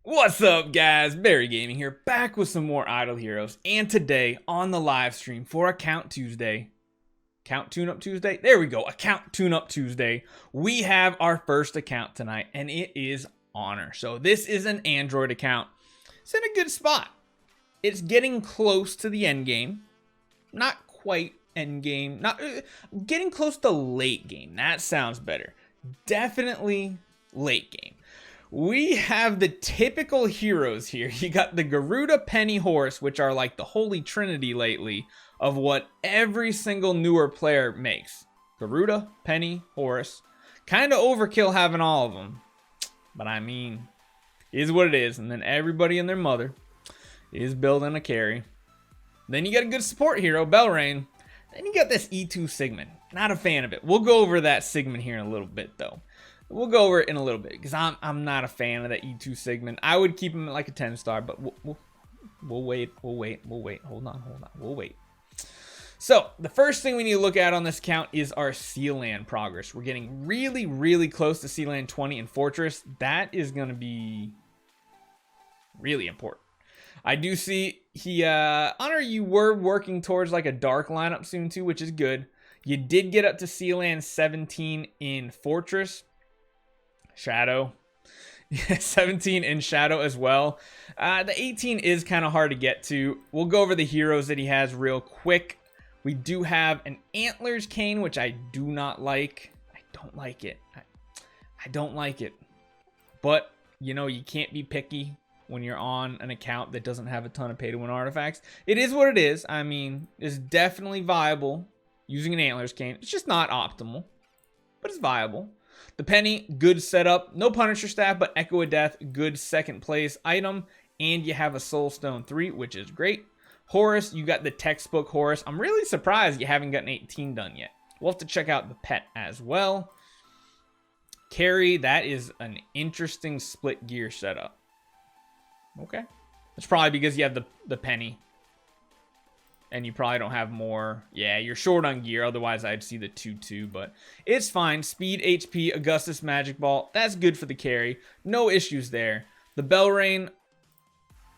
What's up, guys? Barry Gaming here, back with some more Idle Heroes. And today on the live stream for Account Tuesday, Account Tune-Up Tuesday? There we go, Account Tune-Up Tuesday. We have our first account tonight, and it is Honor. So this is an Android account. It's in a good spot. It's getting close to the end game. Not quite end game. Not getting close to late game. That sounds better. Definitely late game. We have the typical heroes here. You got the Garuda, Penny, Horse, which are like the holy trinity lately of what every single newer player makes. Garuda, Penny, Horse. Kind of overkill having all of them. But I mean, is what it is. And then everybody and their mother is building a carry. Then you got a good support hero, Belrain. Then you got this E2 Sigmund. Not a fan of it. We'll go over that Sigmund here in a little bit, though. We'll go over it in a little bit because I'm not a fan of that E2 Sigmund. I would keep him at like a 10-star, but we'll wait. Hold on. We'll wait. So the first thing we need to look at on this account is our Sealand progress. We're getting really, really close to Sealand 20 and Fortress. That is going to be really important. I do see Honor, you were working towards like a dark lineup soon too, which is good. You did get up to Sealand 17 in Fortress. Shadow. 17 in Shadow as well. The 18 is kind of hard to get to. We'll go over the heroes that he has real quick. We do have an Antlers Cane, which I do not like. I don't like it. I don't like it. But, you know, you can't be picky when you're on an account that doesn't have a ton of pay-to-win artifacts. It is what it is. I mean, it's definitely viable using an Antlers Cane. It's just not optimal, but it's viable. The Penny, good setup. No Punisher Staff, but Echo of Death, good second place item. And you have a Soul Stone 3, which is great. Horus, you got the textbook Horus. I'm really surprised you haven't gotten 18 done yet. We'll have to check out the pet as well. Carry, that is an interesting split gear setup. Okay. That's probably because you have the Penny. And you probably don't have more. Yeah, you're short on gear. Otherwise, I'd see the 2-2. But it's fine. Speed, HP, Augustus Magic Ball. That's good for the carry. No issues there. The Belrain.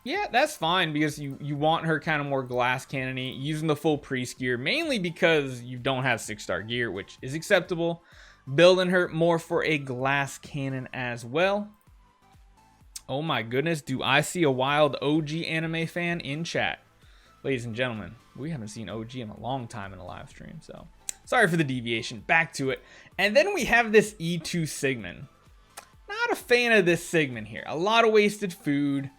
Yeah, that's fine. Because you want her kind of more glass cannon-y. Using the full priest gear. Mainly because you don't have 6-star gear. Which is acceptable. Building her more for a glass cannon as well. Oh my goodness. Do I see a wild OG anime fan in chat? Ladies and gentlemen, we haven't seen OG in a long time in a live stream, so sorry for the deviation. Back to it. And then we have this E2 Sigmund. Not a fan of this Sigmund here. A lot of wasted food.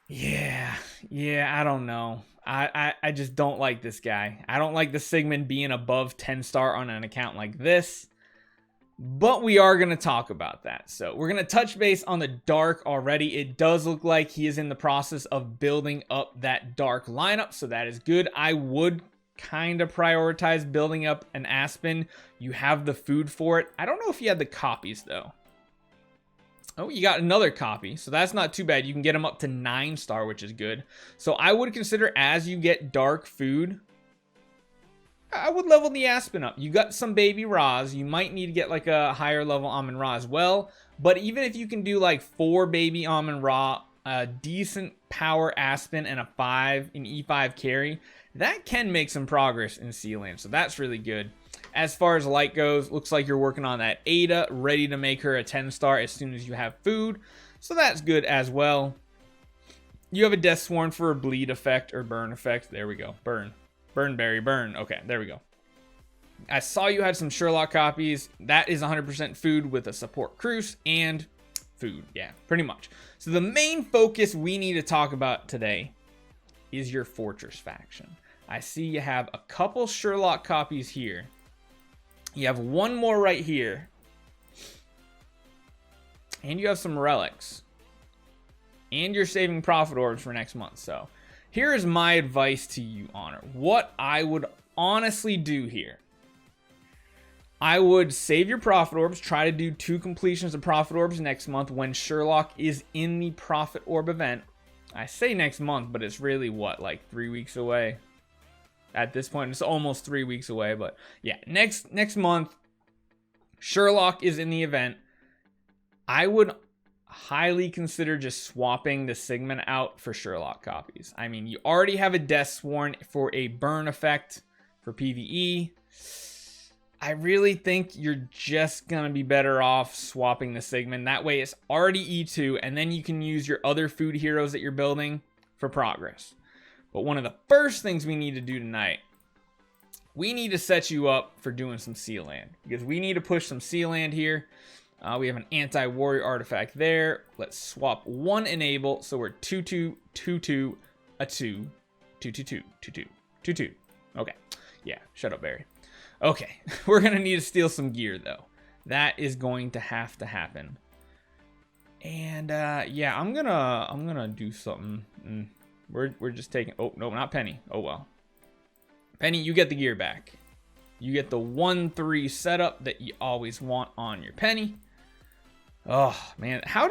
Yeah, I don't know. I just don't like this guy. I don't like the Sigmund being above 10-star on an account like this. But we are going to talk about that. So we're going to touch base on the dark already. It does look like he is in the process of building up that dark lineup. So that is good. I would kind of prioritize building up an Aspen. You have the food for it. I don't know if you had the copies though. Oh, you got another copy. So that's not too bad. You can get him up to 9-star, which is good. So I would consider as you get dark food, I would level the Aspen up. You got some baby Ra's. You might need to get like a higher level Amon Ra as well. But even if you can do like 4 baby Amon Ra, a decent power Aspen, and a 5 in E5 carry, that can make some progress in Sealand. So that's really good. As far as light goes, looks like you're working on that Ada, ready to make her a 10-star as soon as you have food. So that's good as well. You have a Death Sworn for a bleed effect or burn effect. There we go. Burn. Burnberry, burn. Okay, there we go. I saw you had some Sherlock copies. That is 100% food with a support cruise and food. Yeah, pretty much. So the main focus we need to talk about today is your Fortress faction. I see you have a couple Sherlock copies here. You have one more right here. And you have some relics. And you're saving profit orbs for next month, so here is my advice to you, Honor. What I would honestly do here. I would save your profit orbs. Try to do 2 completions of profit orbs next month when Sherlock is in the profit orb event. I say next month, but it's really what, like 3 weeks away? At this point, it's almost 3 weeks away. But yeah, next month, Sherlock is in the event. I would highly consider just swapping the Sigmund out for Sherlock copies. I mean, you already have a Death Sworn for a burn effect for PvE. I really think you're just going to be better off swapping the Sigmund. That way it's already E2, and then you can use your other food heroes that you're building for progress. But one of the first things we need to do tonight, we need to set you up for doing some Sea Land, because we need to push some Sea Land here. We have an anti-warrior artifact there. Let's swap one enable, so we're 2-2, 2-2, a 2, 2-2-2, 2-2, 2-2. Okay, yeah, shut up, Barry. Okay, we're gonna need to steal some gear though. That is going to have to happen. And yeah, I'm gonna do something. We're just taking. Oh no, not Penny. Oh well. Penny, you get the gear back. You get the 1-3 setup that you always want on your Penny. Oh man, how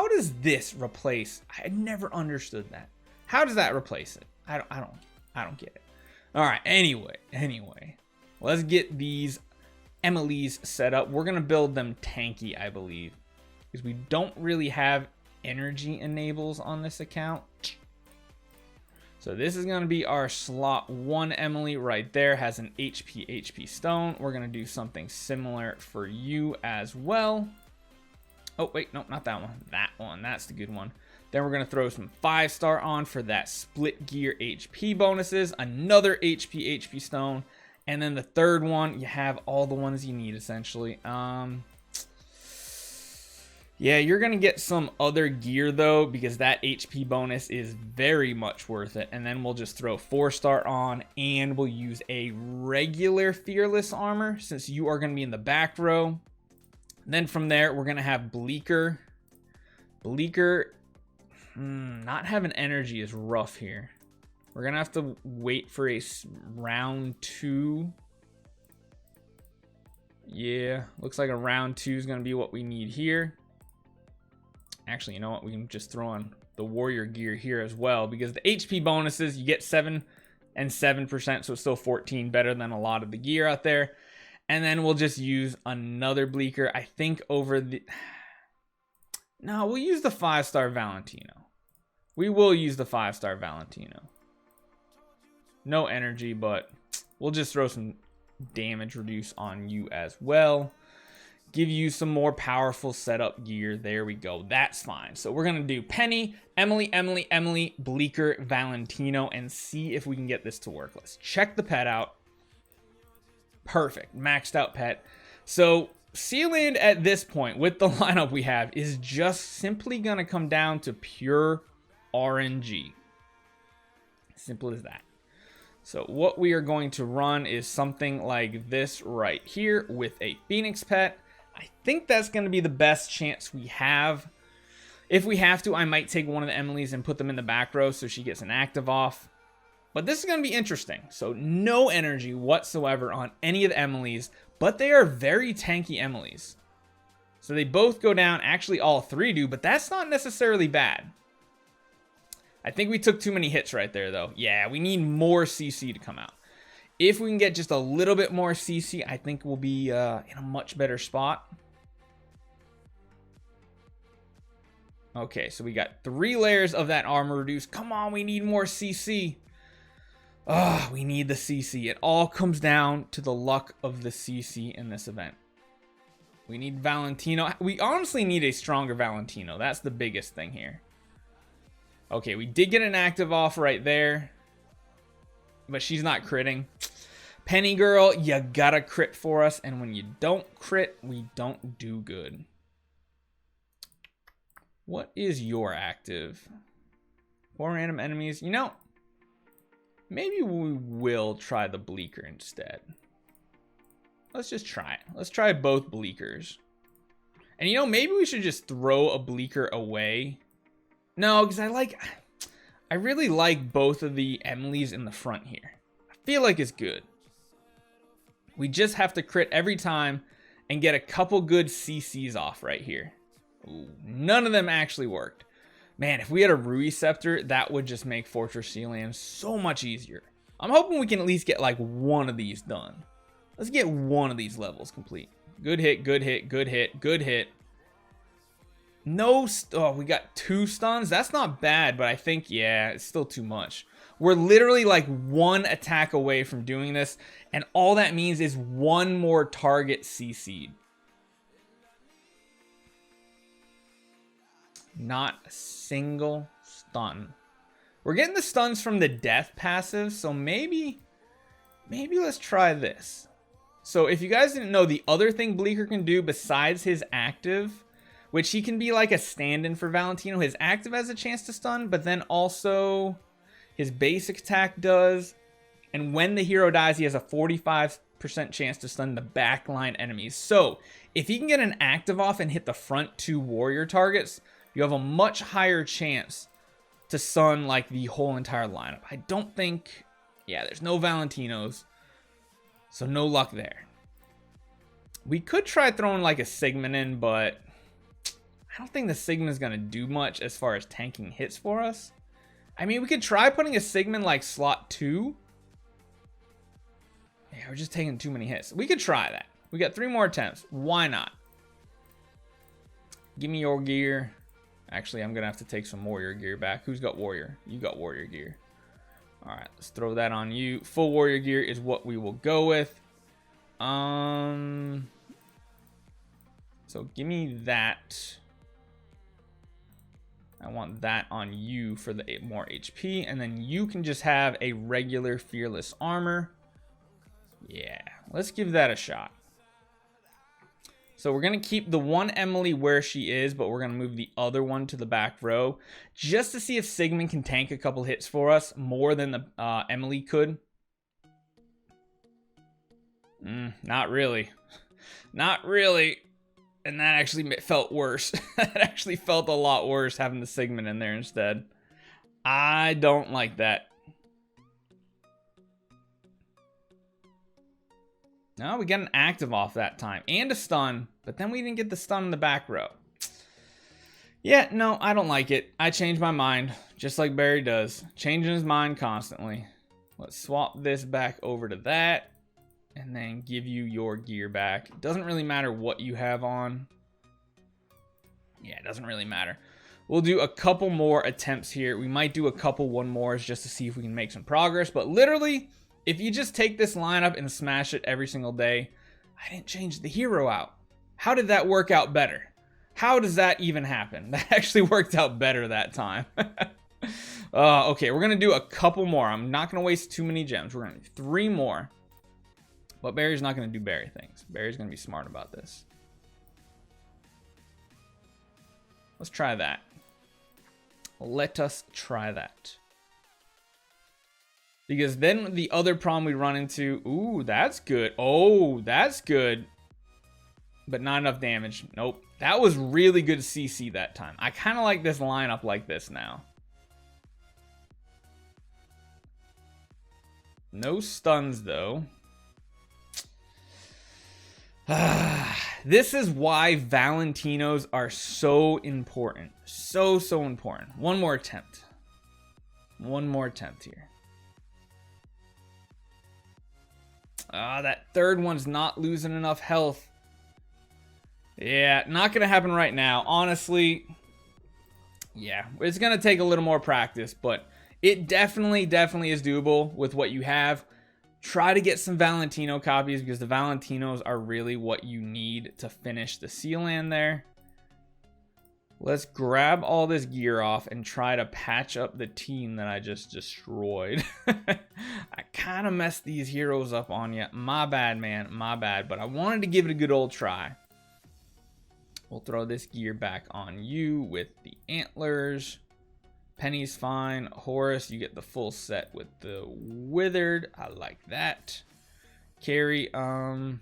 does this replace? I never understood that. How does that replace it? I don't get it. All right. Anyway, let's get these Emily's set up. We're gonna build them tanky, I believe, because we don't really have energy enables on this account. So this is going to be our slot 1 Emily right there. Has an HP stone. We're going to do something similar for you as well. Oh, wait, no, not that one. That one. That's the good one. Then we're going to throw some 5-star on for that split gear HP bonuses. Another HP stone. And then the third one, you have all the ones you need, essentially. Yeah, you're going to get some other gear, though, because that HP bonus is very much worth it. And then we'll just throw 4-star on, and we'll use a regular Fearless armor, since you are going to be in the back row. And then from there, we're going to have Bleaker. Bleaker, not having energy is rough here. We're going to have to wait for a round 2. Yeah, looks like a round 2 is going to be what we need here. Actually, you know what? We can just throw on the warrior gear here as well, because the HP bonuses, you get 7 and 7%, so it's still 14, better than a lot of the gear out there. And then we'll just use another Bleaker, I think, over the... No, we'll use the 5-star Valentino. We will use the 5-star Valentino. No energy, but we'll just throw some damage reduce on you as well. Give you some more powerful setup gear. There we go. That's fine. So we're going to do Penny, Emily, Bleaker, Valentino, and see if we can get this to work. Let's check the pet out. Perfect. Maxed out pet. So Sea Land at this point, with the lineup we have, is just simply going to come down to pure RNG. Simple as that. So what we are going to run is something like this right here with a Phoenix pet. I think that's going to be the best chance we have. If we have to, I might take one of the Emily's and put them in the back row so she gets an active off. But this is going to be interesting. So no energy whatsoever on any of the Emily's, but they are very tanky Emily's. So they both go down. Actually, all 3 do, but that's not necessarily bad. I think we took too many hits right there, though. Yeah, we need more CC to come out. If we can get just a little bit more CC, I think we'll be in a much better spot. Okay, so we got 3 layers of that armor reduced. Come on, we need more CC. Oh, we need the CC. It all comes down to the luck of the CC in this event. We need Valentino. We honestly need a stronger Valentino. That's the biggest thing here. Okay, we did get an active off right there, but she's not critting. Penny girl, you gotta crit for us, and when you don't crit, we don't do good. What is your active? 4 random enemies. You know, maybe we will try the Bleaker instead. Let's just try it. Let's try both Bleakers. And you know, maybe we should just throw a Bleaker away. No, because I really like both of the Emily's in the front here. I feel like it's good. We just have to crit every time and get a couple good CCs off right here. Ooh, none of them actually worked. Man, if we had a Rui Scepter, that would just make Fortress Sea Land so much easier. I'm hoping we can at least get like one of these done. Let's get one of these levels complete. Good hit, good hit, good hit, good hit. No, oh, we got 2 stuns. That's not bad, but I think, yeah, it's still too much. We're literally like 1 attack away from doing this, and all that means is 1 more target CC'd. Not a single stun. We're getting the stuns from the death passive, so maybe let's try this. So if you guys didn't know, the other thing Bleaker can do besides his active, which he can be like a stand-in for Valentino, his active has a chance to stun, but then also his basic attack does, and when the hero dies, he has a 45% chance to stun the backline enemies. So if he can get an active off and hit the front 2 warrior targets, you have a much higher chance to stun like the whole entire lineup. I don't think, yeah, there's no Valentinos, so no luck there. We could try throwing like a Sigmund in, but I don't think the Sigmund is going to do much as far as tanking hits for us. I mean, we could try putting a Sigmund like slot 2. Yeah, we're just taking too many hits. We could try that. We got 3 more attempts. Why not? Give me your gear. Actually, I'm going to have to take some warrior gear back. Who's got warrior? You got warrior gear. All right, let's throw that on you. Full warrior gear is what we will go with. So give me that. I want that on you for the more HP, and then you can just have a regular fearless armor. Yeah, let's give that a shot. So we're going to keep the one Emily where she is, but we're going to move the other one to the back row just to see if Sigmund can tank a couple hits for us more than the Emily could. Not really. Not really. And that actually felt worse. That actually felt a lot worse having the Sigmund in there instead. I don't like that. No, we got an active off that time and a stun, but then we didn't get the stun in the back row. Yeah, no, I don't like it. I changed my mind, just like Barry does, changing his mind constantly. Let's swap this back over to that and then give you your gear back. It doesn't really matter what you have on. Yeah, it doesn't really matter. We'll do a couple more attempts here. We might do a couple one mores just to see if we can make some progress, but literally, if you just take this lineup and smash it every single day, I didn't change the hero out. How did that work out better? How does that even happen? That actually worked out better that time. Okay, we're going to do a couple more. I'm not going to waste too many gems. We're going to do 3 more. But Barry's not going to do Barry things. Barry's going to be smart about this. Let's try that. Let us try that. Because then the other problem we run into, ooh, that's good. Oh, that's good. But not enough damage. Nope. That was really good CC that time. I kind of like this lineup like this now. No stuns, though. This is why Valentinos are so important. So important. One more attempt. One more attempt here. That third one's not losing enough health. Yeah, not going to happen right now. Honestly, yeah, it's going to take a little more practice, but it definitely is doable with what you have. Try to get some Valentino copies because the Valentinos are really what you need to finish the Sealand there. Let's grab all this gear off and try to patch up the team that I just destroyed. I kind of messed these heroes up on you. My bad, man. My bad. But I wanted to give it a good old try. We'll throw this gear back on you with the antlers. Penny's fine. Horus, you get the full set with the withered. I like that. Carry, was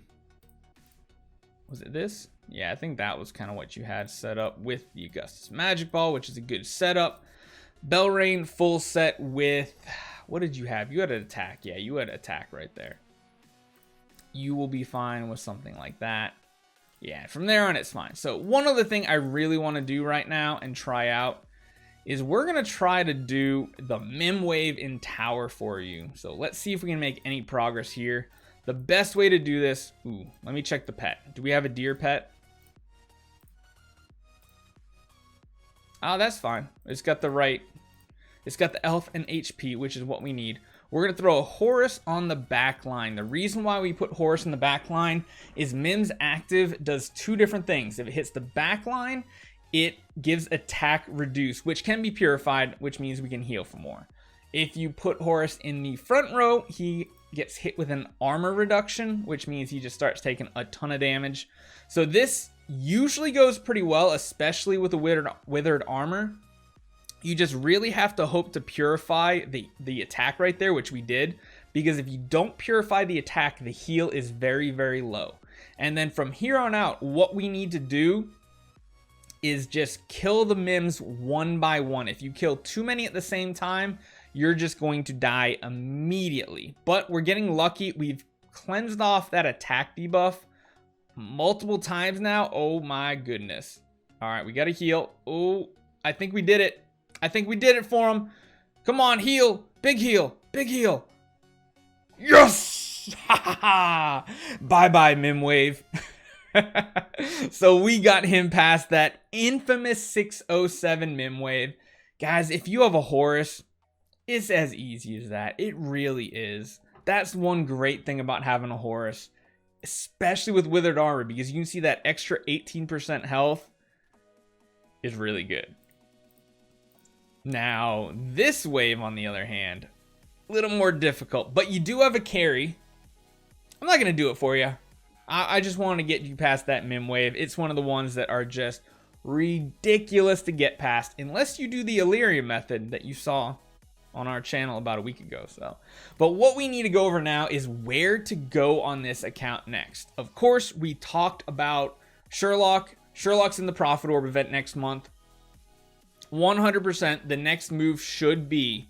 it this? Yeah, I think that was kind of what you had set up with the Augustus Magic Ball, which is a good setup. Belrain full set with, what did you have? You had an attack. Yeah, you had attack right there. You will be fine with something like that. Yeah, from there on, it's fine. So one other thing I really want to do right now and try out is we're going to try to do the Mihm Wave in Tower for you. So let's see if we can make any progress here. The best way to do this, ooh, let me check the pet. Do we have a deer pet? Oh, that's fine. It's got the right. It's got the health and HP, which is what we need. We're going to throw a Horus on the back line. The reason why we put Horus in the back line is Mihm's active does two different things. If it hits the back line, it gives attack reduce, which can be purified, which means we can heal for more. If you put Horus in the front row, he gets hit with an armor reduction, which means he just starts taking a ton of damage. So this usually goes pretty well, especially with the withered armor. You just really have to hope to purify the attack right there, which we did, because if you don't purify the attack, the heal is very, very low. And then from here on out, what we need to do is just kill the Mihms one by one. If you kill too many at the same time, you're just going to die immediately. But we're getting lucky. We've cleansed off that attack debuff multiple times now. Oh my goodness. All right, we got to heal. Oh, I think we did it. I think we did it for him. Come on, heal. Big heal. Big heal. Yes! Bye-bye, Mihm Wave. So we got him past that infamous 607 Mihm Wave. Guys, if you have a Horus, it's as easy as that. It really is. That's one great thing about having a Horus, especially with withered armor, because you can see that extra 18% health is really good. Now, this wave, on the other hand, a little more difficult, but you do have a carry. I'm not going to do it for you. I just want to get you past that Mihm Wave. It's one of the ones that are just ridiculous to get past, unless you do the Illyria method that you saw on our channel about a week ago. But what we need to go over now is where to go on this account next. Of course, we talked about Sherlock. Sherlock's in the Prophet Orb event next month. 100% the next move should be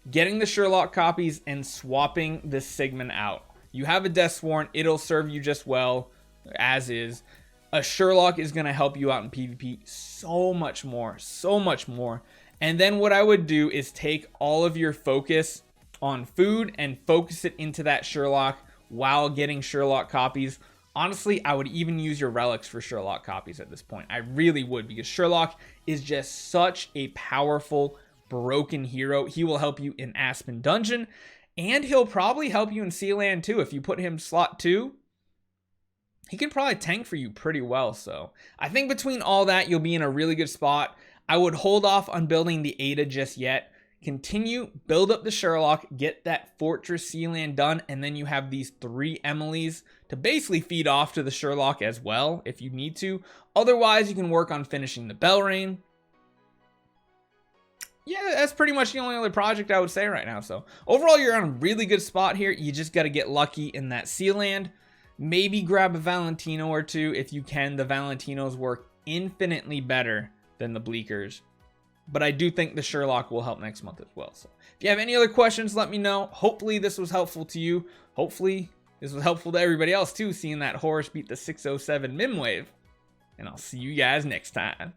getting the Sherlock copies and swapping the Sigmund out. You have a Death Warrant, it'll serve you just well, as is. A Sherlock is going to help you out in PvP so much more, so much more. And then what I would do is take all of your focus on food and focus it into that Sherlock while getting Sherlock copies. Honestly, I would even use your relics for Sherlock copies at this point. I really would, because Sherlock is just such a powerful, broken hero. He will help you in Aspen Dungeon, and he'll probably help you in Sealand too. If you put him slot 2, he can probably tank for you pretty well. So I think between all that, you'll be in a really good spot. I would hold off on building the Ada just yet. Continue, build up the Sherlock, get that Fortress Sealand done, and then you have these 3 Emilys to basically feed off to the Sherlock as well if you need to. Otherwise, you can work on finishing the Belrain. Yeah, that's pretty much the only other project I would say right now. So overall, you're on a really good spot here. You just got to get lucky in that Sealand. Maybe grab a Valentino or 2 if you can. The Valentinos work infinitely better than the Bleakers. But I do think the Sherlock will help next month as well. So if you have any other questions, let me know. Hopefully this was helpful to you. Hopefully this was helpful to everybody else too, seeing that Horus beat the 607 Mihm Wave. And I'll see you guys next time.